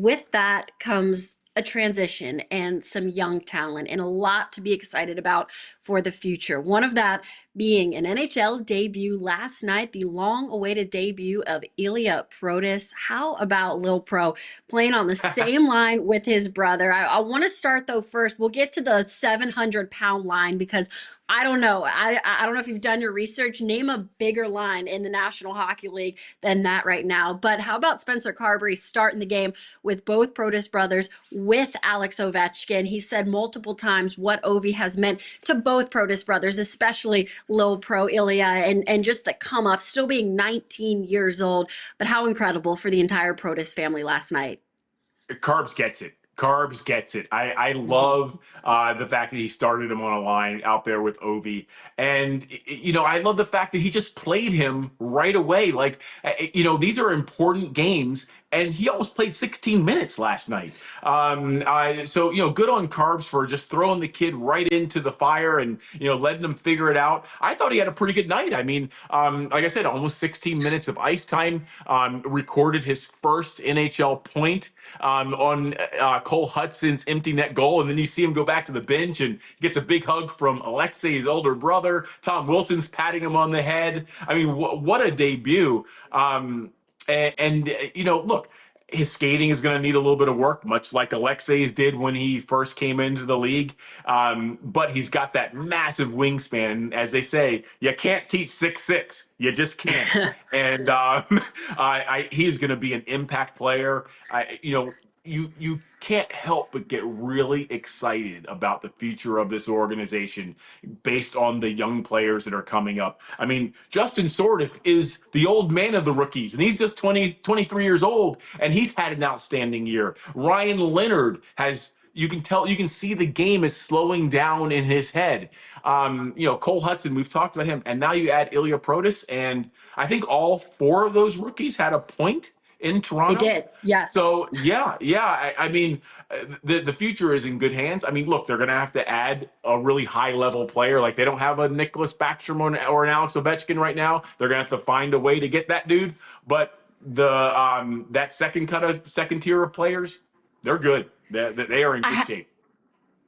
with that comes a transition and some young talent and a lot to be excited about for the future. One of that being an NHL debut last night, the long-awaited debut of Ilya Protas. How about Lil Pro playing on the same line with his brother? I want to start though first. We'll get to the 700-pound line because I don't know. I don't know if you've done your research. Name a bigger line in the National Hockey League than that right now. But how about Spencer Carberry starting the game with both Protas brothers with Alex Ovechkin? He said multiple times what Ovi has meant to both Protas brothers, especially Lil Pro Ilya, and just the come up, still being 19 years old. But how incredible for the entire Protas family last night. Carbs gets it. Carbs gets it. I love the fact that he started him on a line out there with Ovi. And, I love the fact that he just played him right away. Like, these are important games. And he almost played 16 minutes last night. So, good on Carbs for just throwing the kid right into the fire and, letting him figure it out. I thought he had a pretty good night. I mean, like I said, almost 16 minutes of ice time, recorded his first NHL point on Cole Hudson's empty net goal. And then you see him go back to the bench and gets a big hug from Alexei, his older brother. Tom Wilson's patting him on the head. I mean, what a debut. Look, his skating is going to need a little bit of work, much like Alexei's did when he first came into the league. But he's got that massive wingspan. And as they say, you can't teach 6'6". You just can't. And he's going to be an impact player. You can't help but get really excited about the future of this organization based on the young players that are coming up. I mean, Justin Sordiff is the old man of the rookies, and he's just 23 years old, and he's had an outstanding year. Ryan Leonard has, you can see the game is slowing down in his head. Cole Hudson, we've talked about him, and now you add Ilya Protas, and I think all four of those rookies had a point in Toronto. They did, yes. So yeah. I mean, the future is in good hands. I mean, look, they're going to have to add a really high level player. Like they don't have a Nicholas Backstrom or an Alex Ovechkin right now. They're going to have to find a way to get that dude. But that second tier of players, they're good. They are in good shape.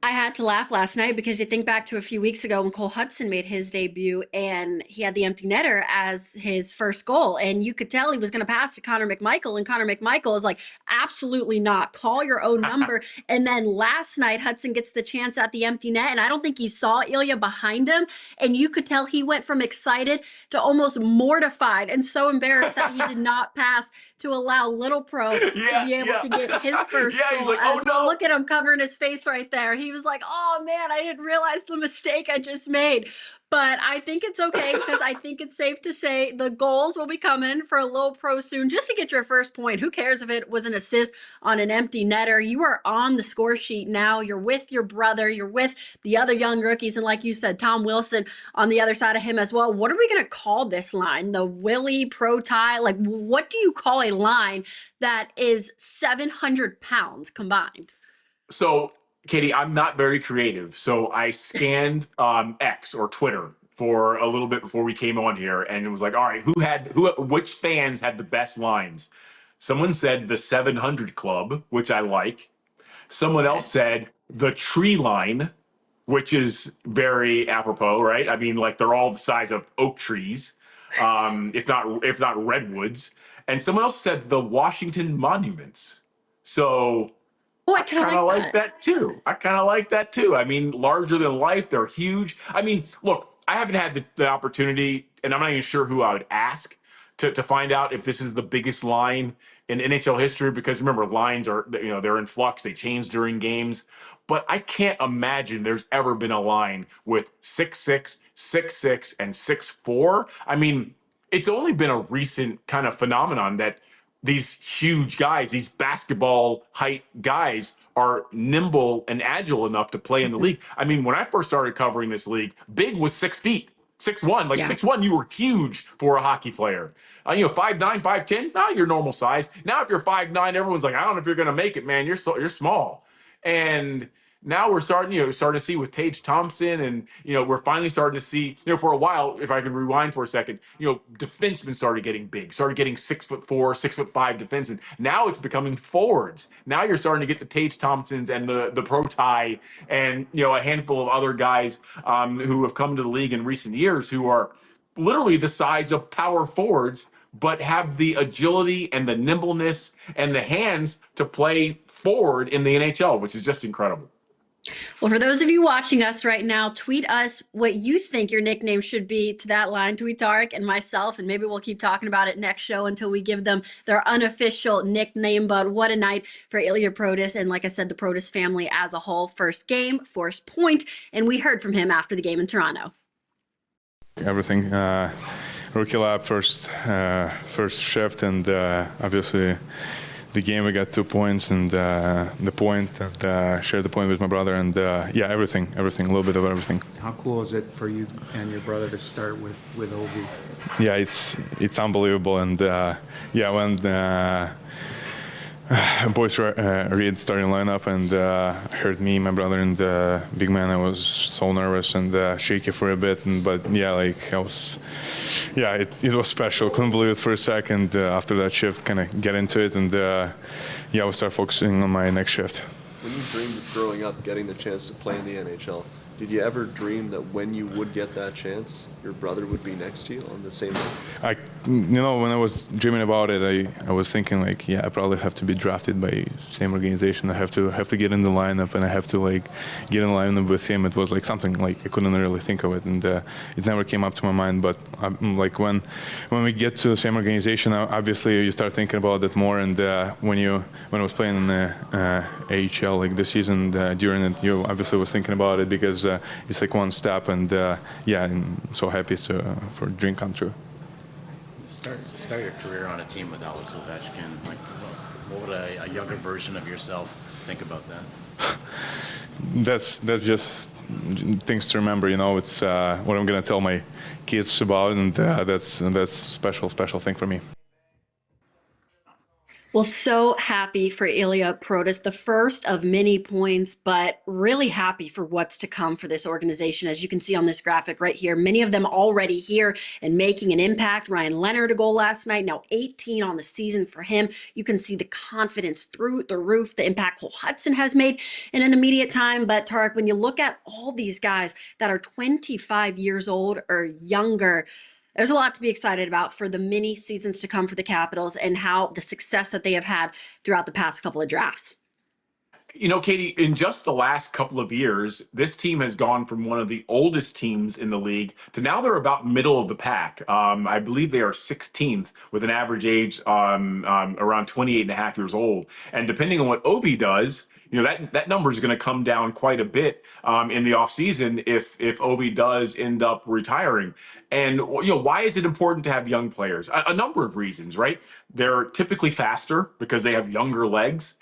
I had to laugh last night because you think back to a few weeks ago when Cole Hudson made his debut and he had the empty netter as his first goal. And you could tell he was going to pass to Connor McMichael. And Connor McMichael is like, absolutely not. Call your own number. And then last night, Hudson gets the chance at the empty net. And I don't think he saw Ilya behind him. And you could tell he went from excited to almost mortified and so embarrassed that he did not pass to allow Little Pro to be able to get his first goal. He's like, oh no. Look at him covering his face right there. He was like, oh man, I didn't realize the mistake I just made. But I think it's okay because I think it's safe to say the goals will be coming for a Lil Pro soon just to get your first point. Who cares if it was an assist on an empty netter? You are on the score sheet now. You're with your brother. You're with the other young rookies. And like you said, Tom Wilson on the other side of him as well. What are we going to call this line? The Willie Pro tie? Like, what do you call a line that is 700 pounds combined? So, Katie, I'm not very creative, so I scanned X or Twitter for a little bit before we came on here, and it was like, all right, which fans had the best lines? Someone said the 700 Club, which I like. Someone else said the tree line, which is very apropos, right? I mean, like they're all the size of oak trees, if not redwoods. And someone else said the Washington monuments. So. Oh, I kind of like that too. I mean, larger than life. They're huge. I mean, look, I haven't had the opportunity, and I'm not even sure who I would ask to find out if this is the biggest line in NHL history, because remember, lines are, they're in flux. They change during games. But I can't imagine there's ever been a line with 6'6", 6'6", and 6'4". I mean, it's only been a recent kind of phenomenon that these huge guys, these basketball height guys, are nimble and agile enough to play in the league. I mean, when I first started covering this league, big was 6 feet, 6'1". 6'1", you were huge for a hockey player. 5'9", 5'10", now you're normal size. Now if you're 5'9", everyone's like, I don't know if you're going to make it, man. You're small. And Now we're starting to see with Tage Thompson, and we're finally starting to see, for a while, if I can rewind for a second, defensemen started getting big, started getting 6'4", 6'5" defensemen. Now it's becoming forwards. Now you're starting to get the Tage Thompsons and the Protai, and a handful of other guys who have come to the league in recent years who are literally the size of power forwards, but have the agility and the nimbleness and the hands to play forward in the NHL, which is just incredible. Well, for those of you watching us right now, tweet us what you think your nickname should be to that line. Tweet Tarek and myself, and maybe we'll keep talking about it next show until we give them their unofficial nickname. But what a night for Ilya Protas, and like I said, the Protas family as a whole. First game, first point, and we heard from him after the game in Toronto. Everything, rookie lap, first shift, and obviously the game we got 2 points, and the point, and shared the point with my brother, and yeah, everything, a little bit of everything. How cool is it for you and your brother to start with Ovi? Yeah, it's unbelievable, and yeah, when boys read starting lineup and heard me, my brother, and big man, I was so nervous and shaky for a bit, but yeah, like I was, yeah, it was special. Couldn't believe it for a second. After that shift, kind of get into it, and yeah, we'll start focusing on my next shift. When you dreamed of growing up getting the chance to play in the NHL, did you ever dream that when you would get that chance, your brother would be next to you on the same level? When I was dreaming about it, I was thinking like, yeah, I probably have to be drafted by same organization. I have to get in the lineup, and I have to like get in the lineup with him. It was like something like I couldn't really think of it, and it never came up to my mind. But like when we get to the same organization, obviously you start thinking about it more. And when I was playing in the AHL like this season, during it, you obviously was thinking about it because it's like one step, and yeah, I'm so happy for dream come true. Start your career on a team with Alex Ovechkin. Like, what would a younger version of yourself think about that? That's just things to remember. It's what I'm gonna tell my kids about, and that's special thing for me. Well, so happy for Ilya Protas, the first of many points, but really happy for what's to come for this organization. As you can see on this graphic right here, many of them already here and making an impact. Ryan Leonard, a goal last night, now 18 on the season for him. You can see the confidence through the roof, the impact Cole Hudson has made in an immediate time. But Tarek, when you look at all these guys that are 25 years old or younger, there's a lot to be excited about for the many seasons to come for the Capitals and how the success that they have had throughout the past couple of drafts. Katie, in just the last couple of years, this team has gone from one of the oldest teams in the league to now they're about middle of the pack. I believe they are 16th with an average age around 28 and a half years old. And depending on what Ovi does, that number is going to come down quite a bit in the offseason if Ovi does end up retiring. And why is it important to have young players? A number of reasons, right? They're typically faster because they have younger legs.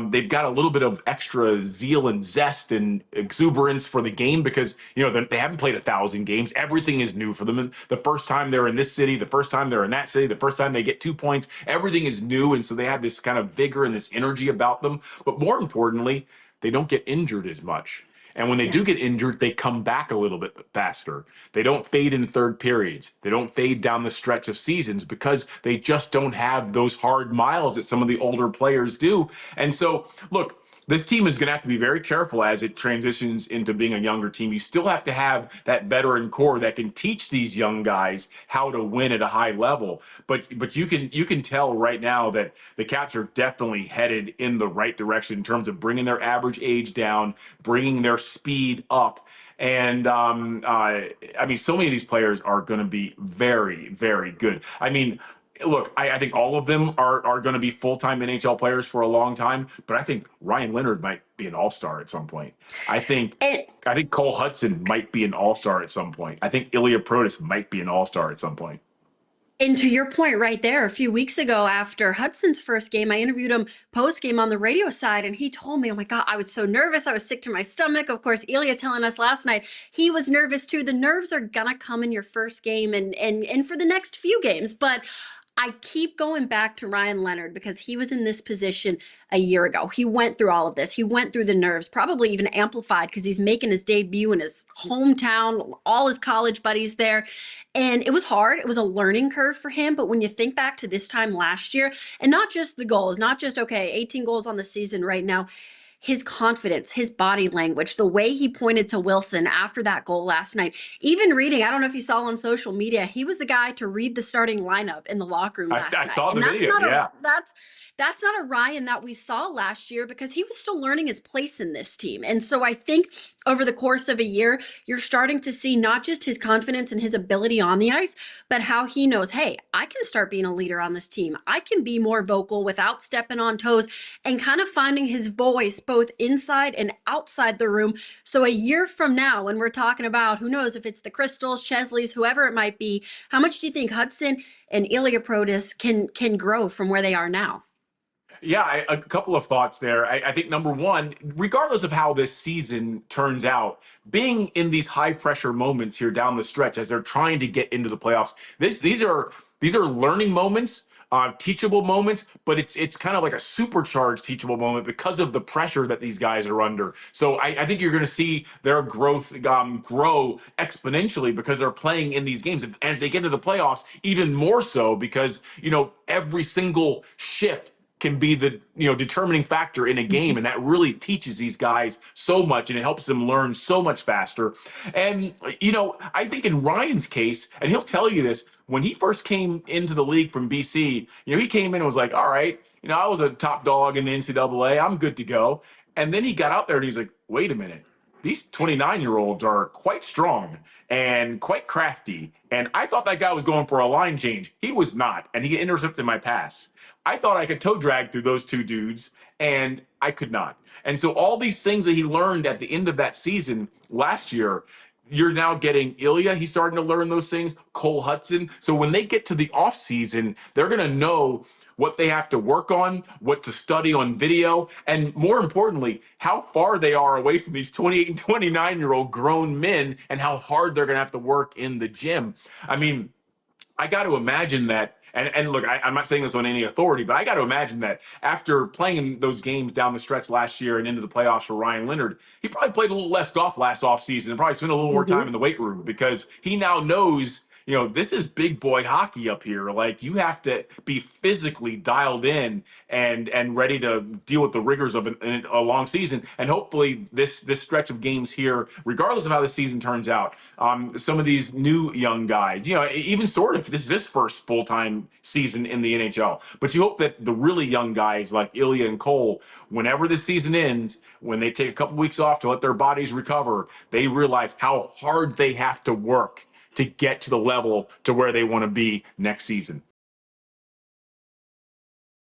They've got a little bit of extra zeal and zest and exuberance for the game because they haven't played 1,000 games. Everything is new for them. And the first time they're in this city, the first time they're in that city, the first time they get 2 points, everything is new, and so they have this kind of vigor and this energy about them. But more importantly, they don't get injured as much. And when they do get injured, they come back a little bit faster. They don't fade in third periods. They don't fade down the stretch of seasons because they just don't have those hard miles that some of the older players do. And so, look, this team is going to have to be very careful as it transitions into being a younger team. You still have to have that veteran core that can teach these young guys how to win at a high level. But you can tell right now that the Caps are definitely headed in the right direction in terms of bringing their average age down, bringing their speed up. And I mean, so many of these players are going to be very, very good. I mean, look, I think all of them are going to be full-time NHL players for a long time, but I think Ryan Leonard might be an all-star at some point. I think Cole Hudson might be an all-star at some point. I think Ilya Protas might be an all-star at some point. And to your point right there, a few weeks ago after Hudson's first game, I interviewed him post-game on the radio side, and he told me, oh my God, I was so nervous. I was sick to my stomach. Of course, Ilya telling us last night, he was nervous too. The nerves are going to come in your first game and for the next few games. But I keep going back to Ryan Leonard because he was in this position a year ago. He went through all of this. He went through the nerves, probably even amplified because he's making his debut in his hometown, all his college buddies there. And it was hard. It was a learning curve for him. But when you think back to this time last year, and not just the goals, not just, okay, 18 goals on the season right now, his confidence, his body language, the way he pointed to Wilson after that goal last night, even reading, I don't know if you saw on social media, he was the guy to read the starting lineup in the locker room last I night. saw the And that's video. not Yeah. that's not a Ryan that we saw last year because he was still learning his place in this team. And so I think over the course of a year, you're starting to see not just his confidence and his ability on the ice, but how he knows, hey, I can start being a leader on this team. I can be more vocal without stepping on toes and kind of finding his voice both inside and outside the room. So a year from now, when we're talking about, who knows if it's the Crystals, Chesleys, whoever it might be, how much do you think Hudson and Ilya Protas can grow from where they are now? Yeah, a couple of thoughts there. I think number one, regardless of how this season turns out, being in these high pressure moments here down the stretch as they're trying to get into the playoffs, these are learning moments, teachable moments, but it's kind of like a supercharged teachable moment because of the pressure that these guys are under. So I think you're going to see their growth grow exponentially because they're playing in these games, and if they get into the playoffs, even more so because every single shift can be the determining factor in a game, and that really teaches these guys so much, and it helps them learn so much faster. And I think in Ryan's case, and he'll tell you this, when he first came into the league from BC, he came in and was like, all right, I was a top dog in the NCAA, I'm good to go. And then he got out there and he's like, wait a minute, these 29-year-olds are quite strong and quite crafty. And I thought that guy was going for a line change. He was not. And he intercepted my pass. I thought I could toe drag through those two dudes, and I could not. And so all these things that he learned at the end of that season last year, you're now getting Ilya. He's starting to learn those things. Cole Hudson. So when they get to the offseason, they're going to know what they have to work on, what to study on video, and more importantly, how far they are away from these 28 and 29-year-old grown men and how hard they're going to have to work in the gym. I mean, I got to imagine that, and look, I'm not saying this on any authority, but I got to imagine that after playing in those games down the stretch last year and into the playoffs for Ryan Leonard, he probably played a little less golf last offseason and probably spent a little more time in the weight room because he now knows, this is big boy hockey up here. Like, you have to be physically dialed in and ready to deal with the rigors of a long season. And hopefully this stretch of games here, regardless of how the season turns out, some of these new young guys, even sort of, this is his first full-time season in the NHL. But you hope that the really young guys like Ilya and Cole, whenever the season ends, when they take a couple weeks off to let their bodies recover, they realize how hard they have to work to get to the level to where they want to be next season.